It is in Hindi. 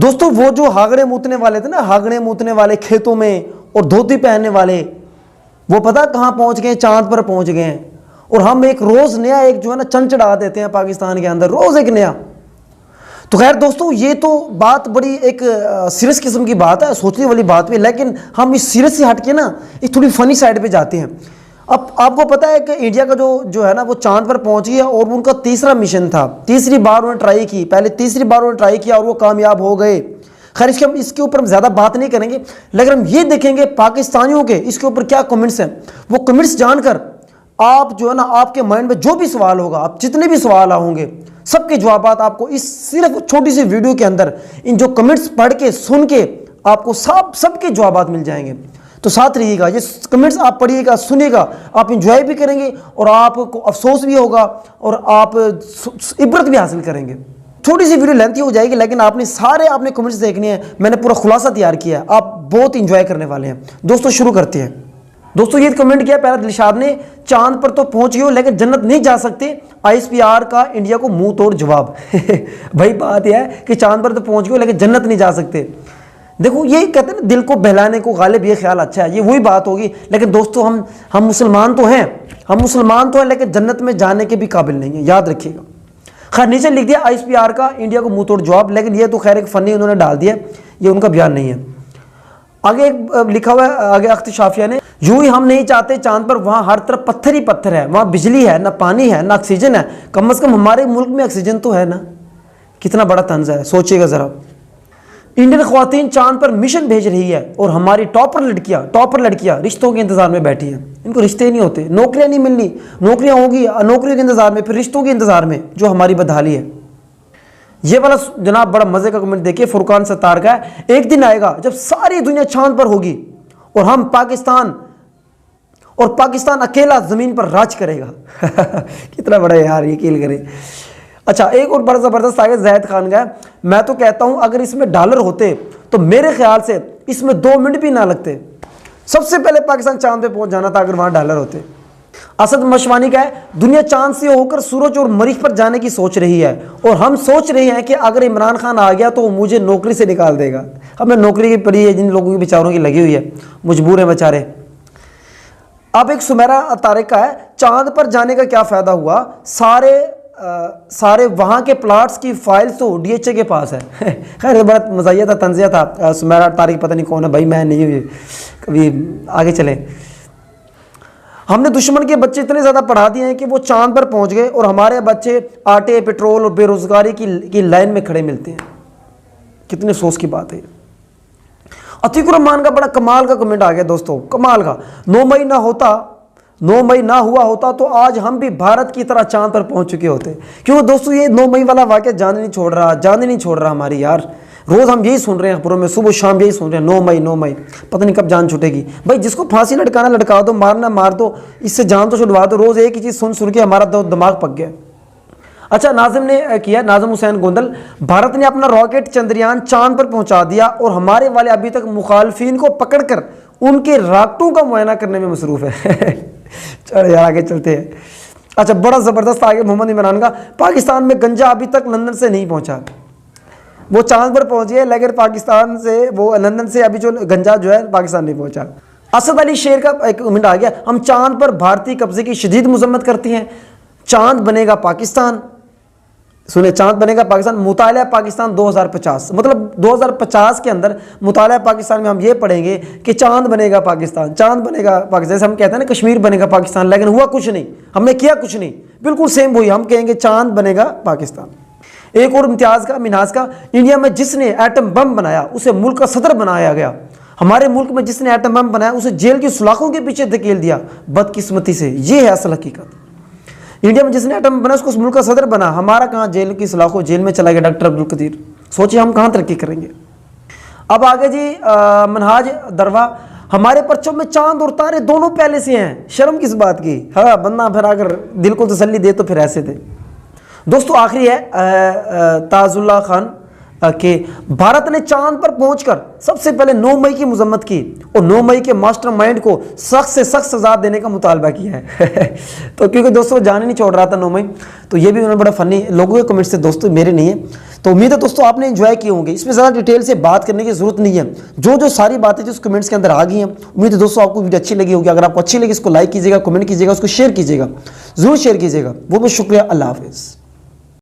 दोस्तों वो जो हागड़े मूतने वाले थे ना, हागड़े मूतने वाले खेतों में और धोती पहनने वाले, वो पता कहाँ पहुंच गए? चांद पर पहुंच गए हैं। और हम एक रोज नया एक जो है ना चंद चढ़ा देते हैं पाकिस्तान के अंदर, रोज एक नया। तो खैर दोस्तों, ये तो बात बड़ी एक सीरियस किस्म की बात है, सोचने वाली बात भी, लेकिन हम इस सीरियस से हट के ना एक थोड़ी फनी साइड पे जाते हैं। अब आपको पता है कि इंडिया का जो है ना वो चांद पर पहुंच गया और उनका तीसरा मिशन था। तीसरी बार उन्होंने ट्राई की, पहले तीसरी बार उन्होंने ट्राई किया और वो कामयाब हो गए। खैर इसके ऊपर हम ज़्यादा बात नहीं करेंगे, लेकिन हम ये देखेंगे पाकिस्तानियों के इसके ऊपर क्या कमेंट्स हैं। वो कमेंट्स जानकर आप जो है ना, आपके माइंड में जो भी सवाल होगा, आप जितने भी सवाल होंगे, सबके जवाब आपको इस सिर्फ छोटी सी वीडियो के अंदर, इन जो कमेंट्स पढ़ के सुन के आपको सबके जवाब मिल जाएंगे। तो साथ रहिएगा, ये कमेंट्स आप पढ़िएगा, सुनिएगा, आप इंजॉय भी करेंगे और आपको अफसोस भी होगा और आप इबरत भी हासिल करेंगे। छोटी सी वीडियो लेंथी हो जाएगी, लेकिन आपने कमेंट्स देखने हैं, मैंने पूरा खुलासा तैयार किया है, आप बहुत इंजॉय करने वाले हैं। दोस्तों शुरू करते हैं। दोस्तों ये कमेंट किया पहला दिलशाद ने, चांद पर तो पहुंच गए हो लेकिन जन्नत नहीं जा सकते, ISPR का इंडिया को मुंह तोड़ जवाब। भाई बात यह है कि चांद पर तो पहुंच गए हो लेकिन जन्नत नहीं जा सकते। देखो ये कहते हैं ना, दिल को बहलाने को गालिब ये ख्याल अच्छा है, ये वही बात होगी। लेकिन दोस्तों हम मुसलमान तो हैं, लेकिन जन्नत में जाने के भी काबिल नहीं है, याद रखिएगा। खैर नीचे लिख दिया ISPR का इंडिया को मुंह तोड़ जवाब, लेकिन ये तो खैर एक फनी उन्होंने डाल दिया, ये उनका बयान नहीं है। आगे एक लिखा हुआ है, आगे अख्तर शाफिया ने, यूं ही हम नहीं चाहते चांद पर, वहां हर तरफ पत्थर ही पत्थर है, वहां बिजली है ना, पानी है ना, ऑक्सीजन है, कम से कम हमारे मुल्क में ऑक्सीजन तो है ना। कितना बड़ा तंज है, सोचिएगा जरा। इंडियन ख्वातीन चांद पर मिशन भेज रही है और हमारी टॉपर लड़कियां रिश्तों के इंतजार में बैठी हैं। इनको रिश्ते ही नहीं होते, नौकरियां नहीं मिलनी, नौकरियां होगी नौकरियों के इंतजार में, फिर रिश्तों के इंतजार में, जो हमारी बदहाली है। ये वाला जनाब बड़ा मजे का कमेंट देखिए, फुरकान सत्तार का है, एक दिन आएगा जब सारी दुनिया चांद पर होगी और पाकिस्तान अकेला जमीन पर राज करेगा। कितना बड़ा यार, यकीन करें। अच्छा एक और बड़ा जबरदस्त आगे जैद खान का, मैं तो कहता हूं अगर इसमें डॉलर होते तो मेरे ख्याल से इसमें 2 मिनट भी ना लगते। सबसे पहले पाकिस्तान चांद पे पहुंच जाना था अगर वहां डॉलर होते। असद मशवानी का है, दुनिया चांद से होकर सूरज और मरीख पर जाने की सोच रही है और हम सोच रहे हैं कि अगर इमरान खान आ गया तो मुझे नौकरी से निकाल देगा। हमें नौकरी की पड़ी है, जिन लोगों की बेचारों की लगी हुई है, मजबूर है बेचारे। अब एक सुमेरा तारिक का है, चांद पर जाने का क्या फायदा हुआ, सारे वहाँ के प्लाट्स की फाइल्स तो DHA के पास है। खैर बड़ा मज़ाहिया था, तंजिया था। सुमेरा तारिक पता नहीं कौन है भाई, मैं नहीं हुई कभी। आगे चले, हमने दुश्मन के बच्चे इतने ज़्यादा पढ़ा दिए हैं कि वो चांद पर पहुँच गए और हमारे बच्चे आटे, पेट्रोल और बेरोज़गारी की लाइन में खड़े मिलते हैं। कितने अफसोस की बात है। अतीकुर रहमान का बड़ा कमाल का कमेंट आ गया दोस्तों, कमाल का। 9 मई ना हुआ होता तो आज हम भी भारत की तरह चांद पर पहुंच चुके होते। क्यों दोस्तों, ये 9 मई वाला वाक़या जान नहीं छोड़ रहा हमारी यार। रोज़ हम यही सुन रहे हैं, पूरे में सुबह शाम यही सुन रहे हैं, 9 मई, पता नहीं कब जान छूटेगी। भाई जिसको फांसी लटकाना लटका दो, मारना मार दो, इससे जान तो छुड़वा दो। रोज़ एक ही चीज़ सुन के हमारा दिमाग पक गया। अच्छा नाजिम ने किया, नाजिम हुसैन गोंदल, भारत ने अपना रॉकेट चंद्रयान चांद पर पहुंचा दिया और हमारे वाले अभी तक मुखालफिन को पकड़कर उनके रॉकेटों का मुआयना करने में मसरूफ़ है। चलो यार आगे चलते हैं। अच्छा बड़ा ज़बरदस्त आगे मोहम्मद इमरान का, पाकिस्तान में गंजा अभी तक लंदन से नहीं पहुंचा। वो चांद पर पहुंच गए लेकिन पाकिस्तान से, वो लंदन से अभी जो गंजा जो है पाकिस्तान नहीं पहुंचा। असद अली शेर का एक कमेंट आ गया, हम चांद पर भारतीय कब्जे की शदीद मजम्मत करती हैं, चांद बनेगा पाकिस्तान। सुने, चांद बनेगा पाकिस्तान, मुताला पाकिस्तान 2050, मतलब 2050 के अंदर मुताला पाकिस्तान में हम ये पढ़ेंगे कि चांद बनेगा पाकिस्तान, जैसे हम कहते हैं ना कश्मीर बनेगा पाकिस्तान, लेकिन हुआ कुछ नहीं, हमने किया कुछ नहीं, बिल्कुल सेम वही हम कहेंगे चांद बनेगा पाकिस्तान। एक और मिनाज का, इंडिया में जिसने एटम बम बनाया उसे मुल्क का सदर बनाया गया। हमारे मुल्क में जिसने एटम बम बनाया उसे जेल की सुलाखों के पीछे धकेल दिया, बदकिस्मती से। ये है असल हकीकत। इंडिया में जिसने एटम बना उसको मुल्क का सदर बना, हमारा कहाँ जेल की सलाखों, जेल में चला गया डॉक्टर अब्दुल कदीर। सोचिए हम कहाँ तरक्की करेंगे। अब आगे जी मनहाज दरवा, हमारे पर्चों में चांद और तारे दोनों पहले से हैं, शर्म किस बात की। हाँ बंदा फिर अगर दिल को तसल्ली दे तो फिर ऐसे दे। दोस्तों आखिरी है ताजुल्ला खान कि भारत ने चांद पर पहुंचकर सबसे पहले 9 मई की मजम्मत की और 9 मई के मास्टरमाइंड को सख्त से सख्त सजा देने का मुतालबा किया है। तो क्योंकि दोस्तों जान ही नहीं छोड़ रहा था 9 मई, तो ये भी उन्होंने बड़ा फनी लोगों के कमेंट्स थे दोस्तों, मेरे नहीं है। तो उम्मीद है दोस्तों आपने एंजॉय किए होंगे, इसमें ज़्यादा डिटेल से बात करने की जरूरत नहीं है, जो सारी बातें जो कमेंट्स के अंदर आ गई हैं। उम्मीद है दोस्तों आपको वीडियो अच्छी लगी होगी। अगर आपको अच्छी लगी इसको लाइक कीजिएगा, कमेंट कीजिएगा, उसको शेयर कीजिएगा, जरूर शेयर कीजिएगा। बहुत बहुत शुक्रिया। अल्लाह हाफिज़।